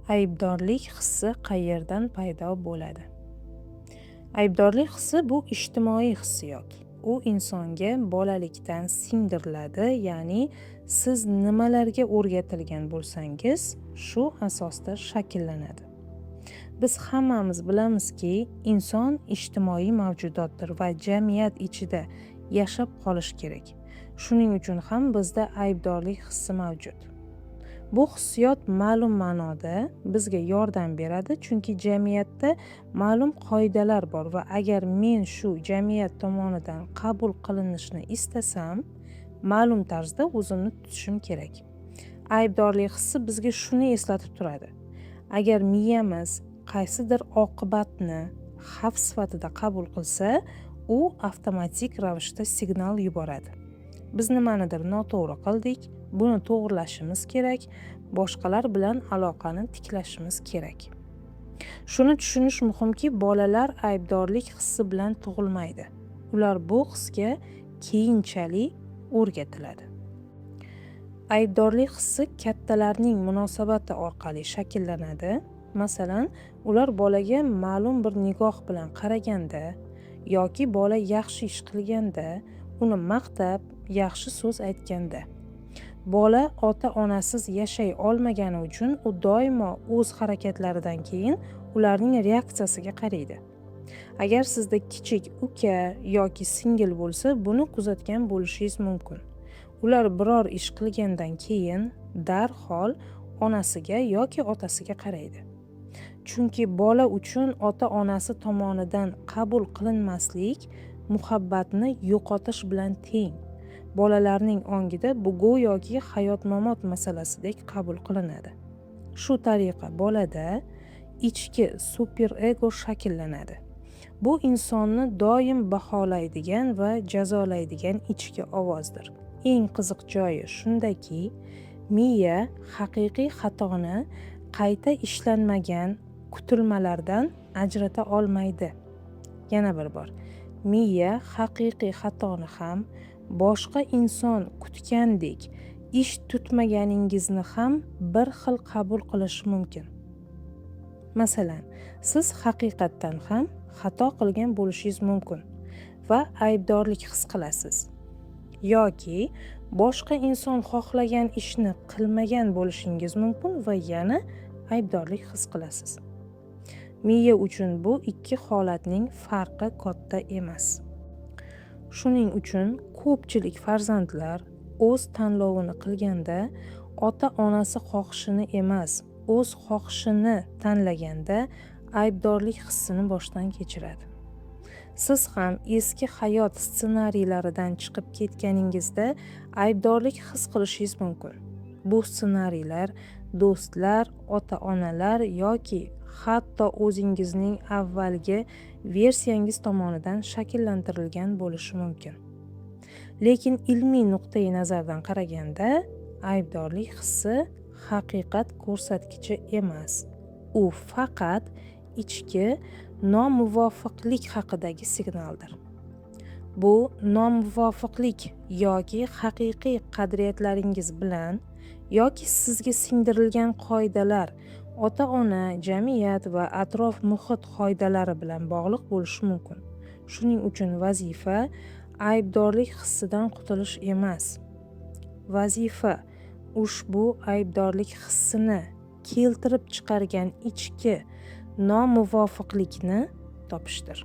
Aybdorlik hissi qayerdan paydo bo'ladi? Aybdorlik hissi bu ijtimoiy hissiyot. U insonga bolalikdan singdiriladi, ya'ni siz nimalarga o'rgatilgan bo'lsangiz, shu asosda shakllanadi. Biz hammamiz bilamizki, inson ijtimoiy mavjudotdir va jamiyat ichida yashab qolish kerak. Shuning uchun ham bizda aybdorlik hissi mavjud. Bu hissiyot ma'lum ma'noda bizga yordam beradi, chunki jamiyatda ma'lum qoidalar bor va agar men shu jamiyat tomonidan qabul qilinishni istasam, ma'lum tarzda o'zimni tutishim kerak. Aybdorlik hissi bizga shuni eslatib turadi. Agar miyamiz qaysidir oqibatni xavf sifatida qabul qilsa, u avtomatik ravishda signal yuboradi. Biz nimanidir noto'g'ri qildik, buni to'g'rilashimiz kerak, boshqalar bilan aloqani tiklashimiz kerak. Shuni tushunish muhimki, bolalar aybdorlik hissi bilan tug'ilmaydi. Ular bu hisga keyinchalik o'rgatiladi. Aybdorlik hissi kattalarning munosabati orqali shakllanadi. Masalan, ular bolaga ma'lum bir nigoh bilan qaraganda yoki bola yaxshi ish qilganda, uni maqtab, yaxshi so'z aytganda. Bola ota-onasiz yashay olmagani uchun u doimo o'z harakatlaridan keyin ularning reaksiyasiga qaraydi. Agar sizda kichik uka yoki singil bo'lsa, buni kuzatgan bo'lishingiz mumkin. Ular biror ish qilgandan keyin darhol onasiga yoki otasiga qaraydi. Chunki bola uchun ota-onasi tomonidan qabul qilinmaslik muhabbatni yo'qotish bilan teng. Bolalarning ongida bu go'yoki hayot-mamot masalasidek qabul qilinadi. Shu tariqa bolada ichki super-ego shakllanadi. Bu insonni doim baholaydigan va jazolaydigan ichki ovozdir. Eng qiziq joyi shundaki, miya haqiqiy xatoni qayta ishlanmagan kutilmalardan ajrata olmaydi. Yana bir bor, miya haqiqiy xatoni ham, boshqa inson kutgandek ish tutmaganingizni ham bir xil qabul qilishi mumkin. Masalan, siz haqiqatdan ham xato qilgan bo'lishingiz mumkin va aybdorlik his qilasiz. Yoki boshqa inson xohlagan ishni qilmagan bo'lishingiz mumkin va yana aybdorlik his qilasiz. Miya uchun bu ikki holatning farqi katta emas. Shuning uchun ko'pchilik farzandlar o'z tanlovini qilganda ota-onasi xohishini emas, o'z xohishini tanlaganda aybdorlik hissini boshdan kechiradi. Siz ham eski hayot ssenariylaridan chiqib ketganingizda aybdorlik his qilishingiz mumkin. Bu ssenariylar do'stlar, ota-onalar yoki hatto o'zingizning avvalgi versiyangiz tomonidan shakllantirilgan bo'lishi mumkin. Lekin ilmiy nuqtai nazardan qaraganda, aybdorlik hissi haqiqat ko'rsatkichi emas. U faqat ichki nomuvofiqlik haqidagi signaldir. Bu nomuvofiqlik yoki haqiqiy qadriyatlaringiz bilan yoki sizga singdirilgan qoidalar, ota-ona, jamiyat va atrof muhit qoidalari bilan bog'liq bo'lishi mumkin. Shuning uchun vazifa aybdorlik hissidan qutulish emas. Vazifa ushbu aybdorlik hissini keltirib chiqargan ichki nomuvofiqlikni topishdir.